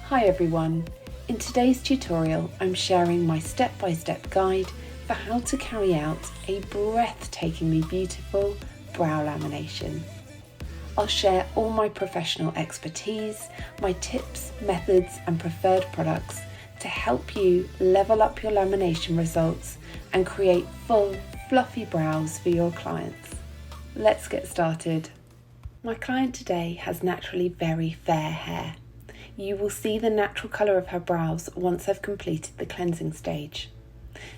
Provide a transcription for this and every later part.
Hi everyone, in today's tutorial I'm sharing my step-by-step guide for how to carry out a breathtakingly beautiful brow lamination. I'll share all my professional expertise, my tips, methods and preferred products to help you level up your lamination results and create full, fluffy brows for your clients. Let's get started. My client today has naturally very fair hair. You will see the natural colour of her brows once I've completed the cleansing stage.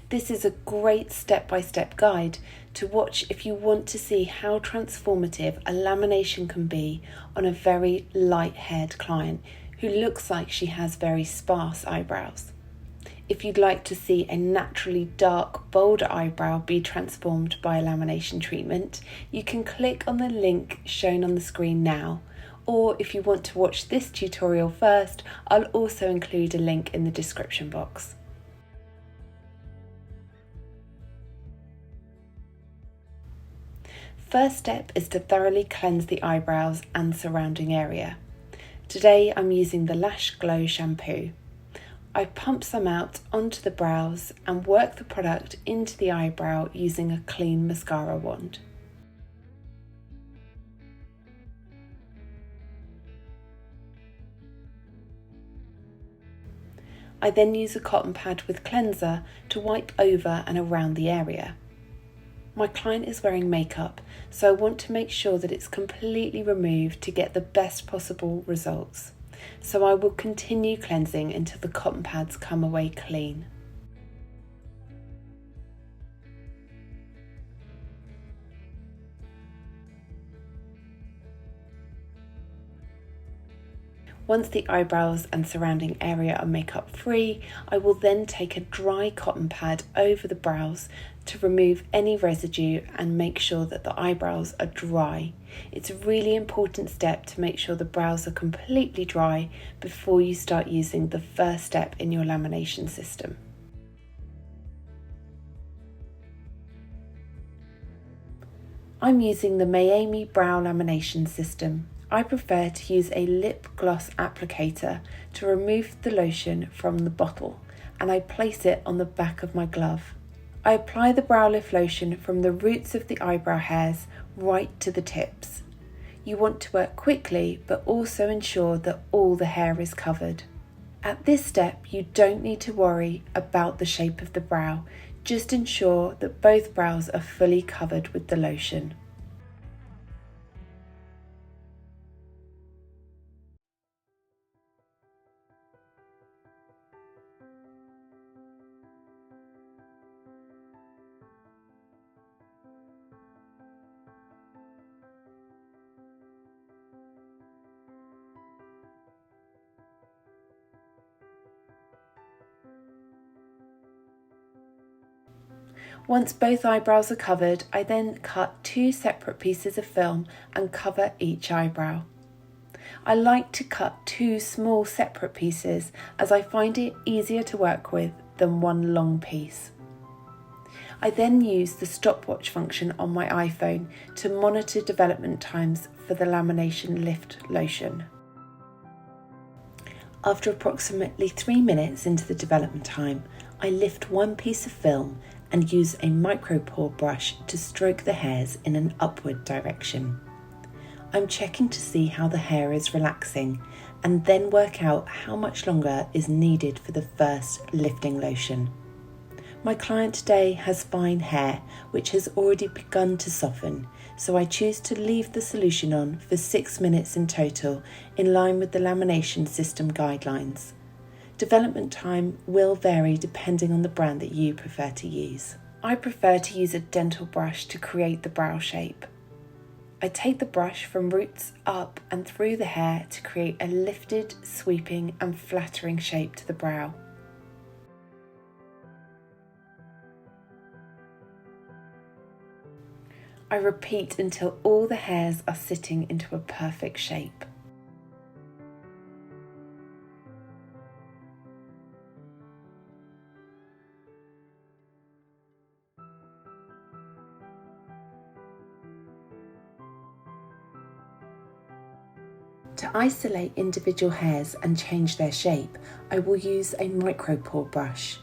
This is a great step-by-step guide to watch if you want to see how transformative a lamination can be on a very light-haired client who looks like she has very sparse eyebrows. If you'd like to see a naturally dark, bolder eyebrow be transformed by a lamination treatment, you can click on the link shown on the screen now. Or if you want to watch this tutorial first, I'll also include a link in the description box. First step is to thoroughly cleanse the eyebrows and surrounding area. Today I'm using the Lash Glow shampoo. I pump some out onto the brows and work the product into the eyebrow using a clean mascara wand. I then use a cotton pad with cleanser to wipe over and around the area. My client is wearing makeup, so I want to make sure that it's completely removed to get the best possible results. So I will continue cleansing until the cotton pads come away clean. Once the eyebrows and surrounding area are makeup free, I will then take a dry cotton pad over the brows to remove any residue and make sure that the eyebrows are dry. It's a really important step to make sure the brows are completely dry before you start using the first step in your lamination system. I'm using the Mayamy Brow Lamination system. I prefer to use a lip gloss applicator to remove the lotion from the bottle, and I place it on the back of my glove. I apply the brow lift lotion from the roots of the eyebrow hairs right to the tips. You want to work quickly but also ensure that all the hair is covered. At this step you don't need to worry about the shape of the brow, just ensure that both brows are fully covered with the lotion. Once both eyebrows are covered, I then cut 2 separate pieces of film and cover each eyebrow. I like to cut 2 small separate pieces as I find it easier to work with than one long piece. I then use the stopwatch function on my iPhone to monitor development times for the lamination lift lotion. After approximately 3 minutes into the development time, I lift one piece of film and use a micro pore brush to stroke the hairs in an upward direction. I'm checking to see how the hair is relaxing and then work out how much longer is needed for the first lifting lotion. My client today has fine hair which has already begun to soften, so I choose to leave the solution on for 6 minutes in total in line with the lamination system guidelines. Development time will vary depending on the brand that you prefer to use. I prefer to use a dental brush to create the brow shape. I take the brush from roots up and through the hair to create a lifted, sweeping and flattering shape to the brow. I repeat until all the hairs are sitting into a perfect shape. To To isolate individual hairs and change their shape, I will use a micropore brush.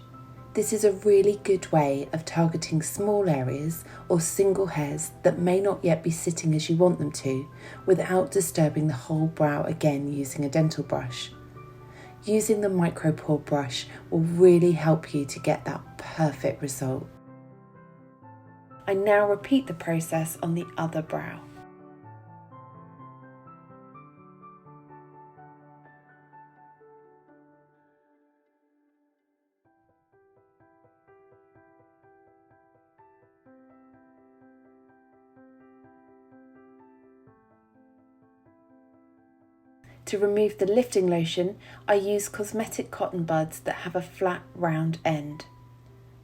This is a really good way of targeting small areas or single hairs that may not yet be sitting as you want them to, without disturbing the whole brow again using a dental brush. Using the micropore brush will really help you to get that perfect result. I now repeat the process on the other brow. To remove the lifting lotion, I use cosmetic cotton buds that have a flat, round end.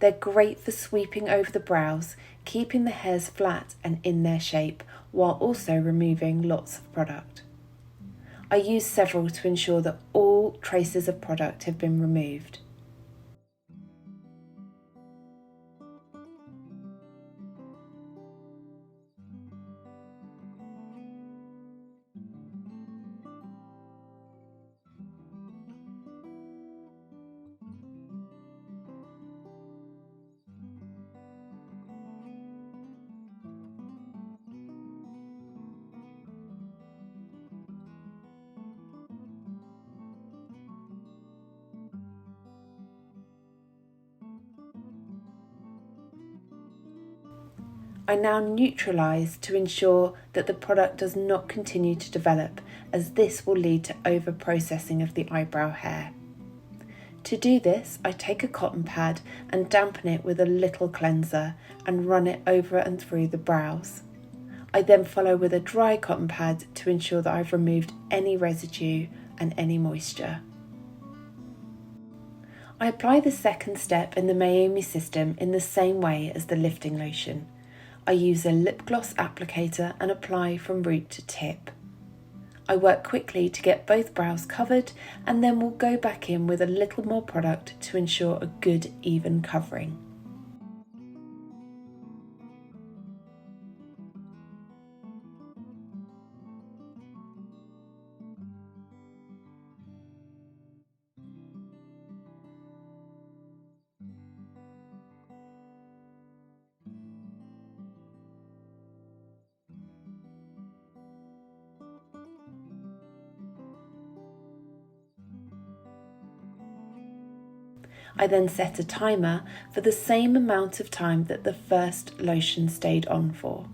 They're great for sweeping over the brows, keeping the hairs flat and in their shape, while also removing lots of product. I use several to ensure that all traces of product have been removed. I now neutralise to ensure that the product does not continue to develop, as this will lead to over-processing of the eyebrow hair. To do this, I take a cotton pad and dampen it with a little cleanser and run it over and through the brows. I then follow with a dry cotton pad to ensure that I've removed any residue and any moisture. I apply the second step in the Mayamy system in the same way as the lifting lotion. I use a lip gloss applicator and apply from root to tip. I work quickly to get both brows covered and then will go back in with a little more product to ensure a good even covering. I then set a timer for the same amount of time that the first lotion stayed on for.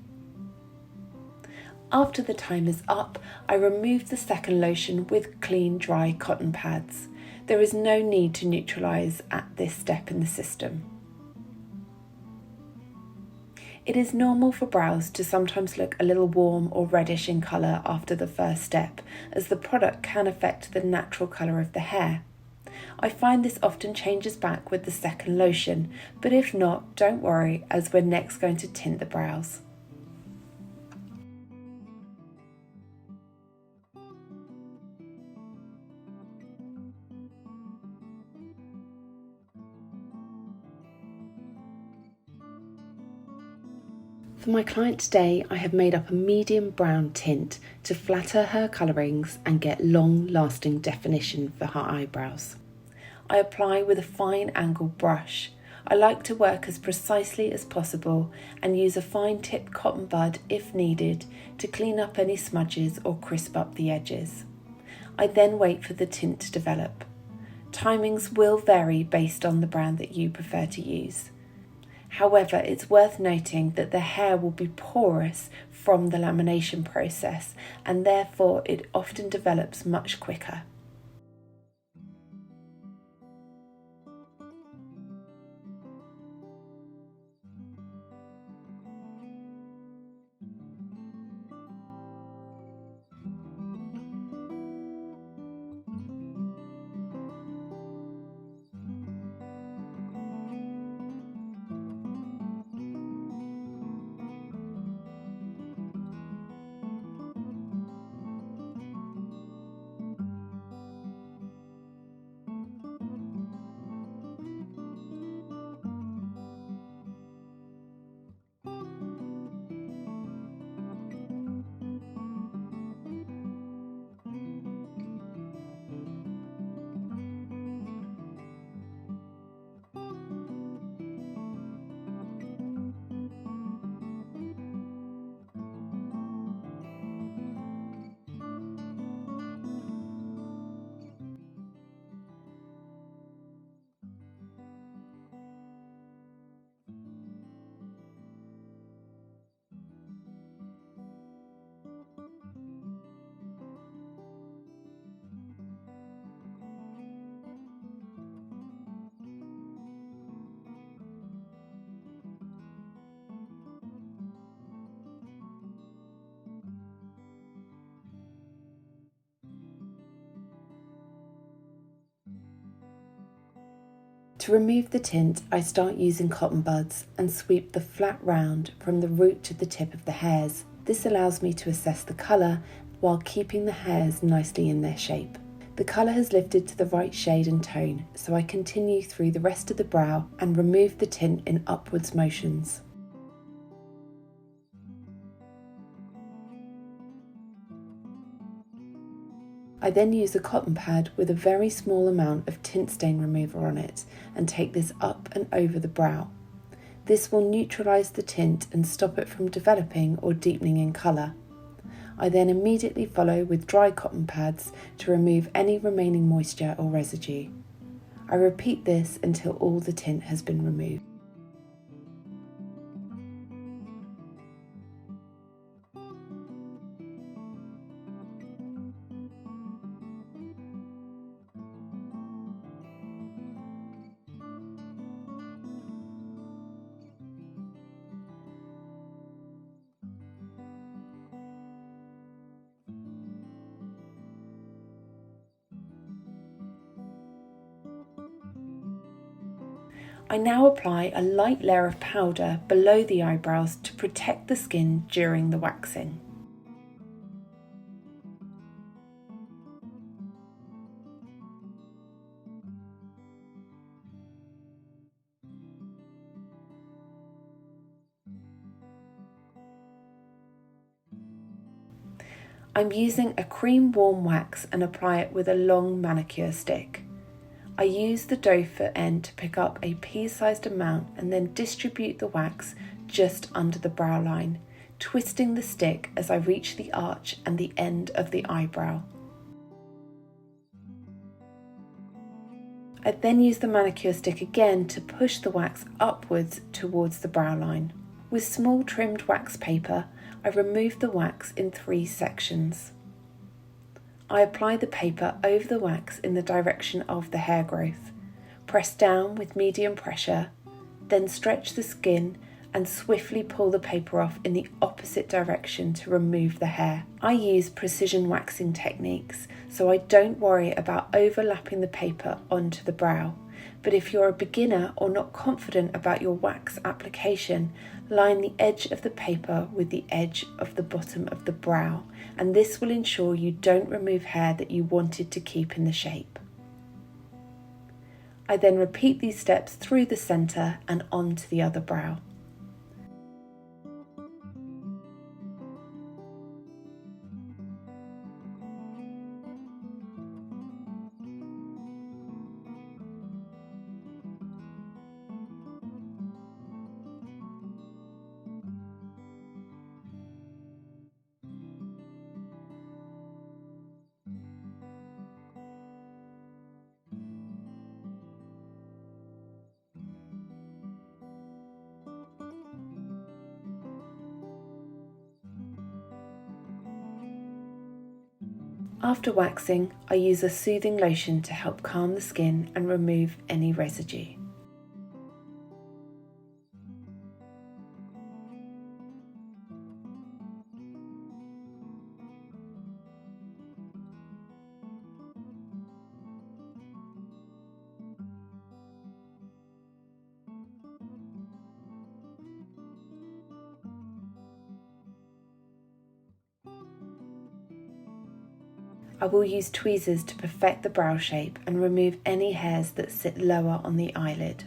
After the time is up, I remove the second lotion with clean, dry cotton pads. There is no need to neutralise at this step in the system. It is normal for brows to sometimes look a little warm or reddish in colour after the first step, as the product can affect the natural colour of the hair. I find this often changes back with the second lotion, but if not, don't worry, as we're next going to tint the brows. For my client today, I have made up a medium brown tint to flatter her colourings and get long-lasting definition for her eyebrows. I apply with a fine angle brush. I like to work as precisely as possible and use a fine tipped cotton bud if needed to clean up any smudges or crisp up the edges. I then wait for the tint to develop. Timings will vary based on the brand that you prefer to use. However, it's worth noting that the hair will be porous from the lamination process, and therefore it often develops much quicker. To remove the tint, I start using cotton buds and sweep the flat round from the root to the tip of the hairs. This allows me to assess the colour while keeping the hairs nicely in their shape. The colour has lifted to the right shade and tone, so I continue through the rest of the brow and remove the tint in upwards motions. I then use a cotton pad with a very small amount of tint stain remover on it and take this up and over the brow. This will neutralise the tint and stop it from developing or deepening in colour. I then immediately follow with dry cotton pads to remove any remaining moisture or residue. I repeat this until all the tint has been removed. I now apply a light layer of powder below the eyebrows to protect the skin during the waxing. I'm using a cream warm wax and apply it with a long manicure stick. I use the dough foot end to pick up a pea-sized amount and then distribute the wax just under the brow line, twisting the stick as I reach the arch and the end of the eyebrow. I then use the manicure stick again to push the wax upwards towards the brow line. With small trimmed wax paper, I remove the wax in 3 sections. I apply the paper over the wax in the direction of the hair growth, press down with medium pressure, then stretch the skin and swiftly pull the paper off in the opposite direction to remove the hair. I use precision waxing techniques, so I don't worry about overlapping the paper onto the brow. But if you're a beginner or not confident about your wax application, line the edge of the paper with the edge of the bottom of the brow, and this will ensure you don't remove hair that you wanted to keep in the shape. I then repeat these steps through the centre and onto the other brow. After waxing, I use a soothing lotion to help calm the skin and remove any residue. I will use tweezers to perfect the brow shape and remove any hairs that sit lower on the eyelid.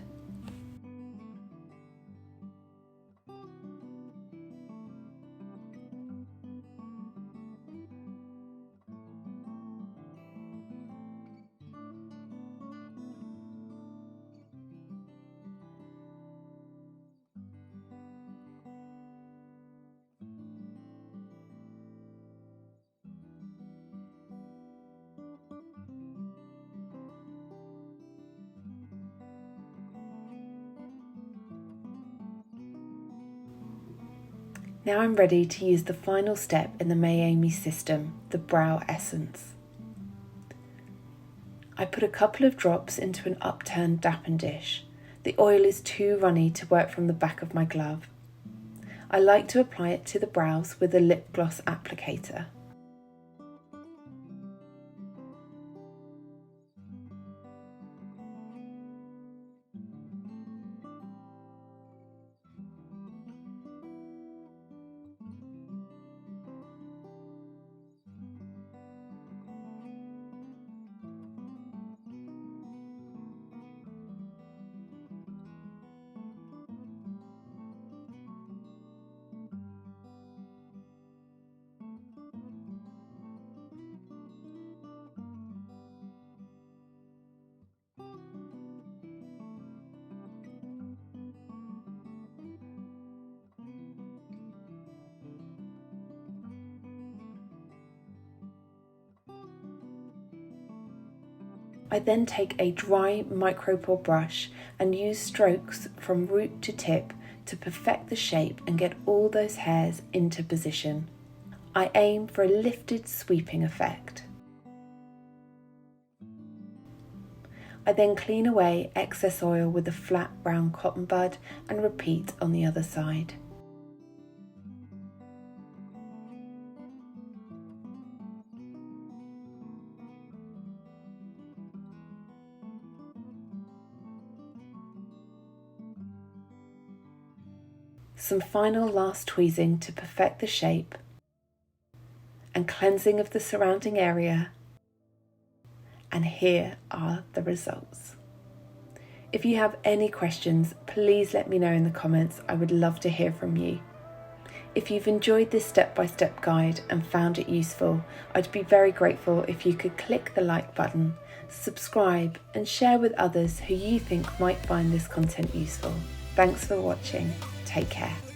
Now I'm ready to use the final step in the Mayamy system, the brow essence. I put a couple of drops into an upturned dappen dish. The oil is too runny to work from the back of my glove. I like to apply it to the brows with a lip gloss applicator. I then take a dry micropore brush and use strokes from root to tip to perfect the shape and get all those hairs into position. I aim for a lifted sweeping effect. I then clean away excess oil with a flat brown cotton bud and repeat on the other side. Some final last tweezing to perfect the shape and cleansing of the surrounding area, and here are the results. If you have any questions, please let me know in the comments. I would love to hear from you. If you've enjoyed this step-by-step guide and found it useful, I'd be very grateful if you could click the like button, subscribe and share with others who you think might find this content useful. Thanks for watching. Take care.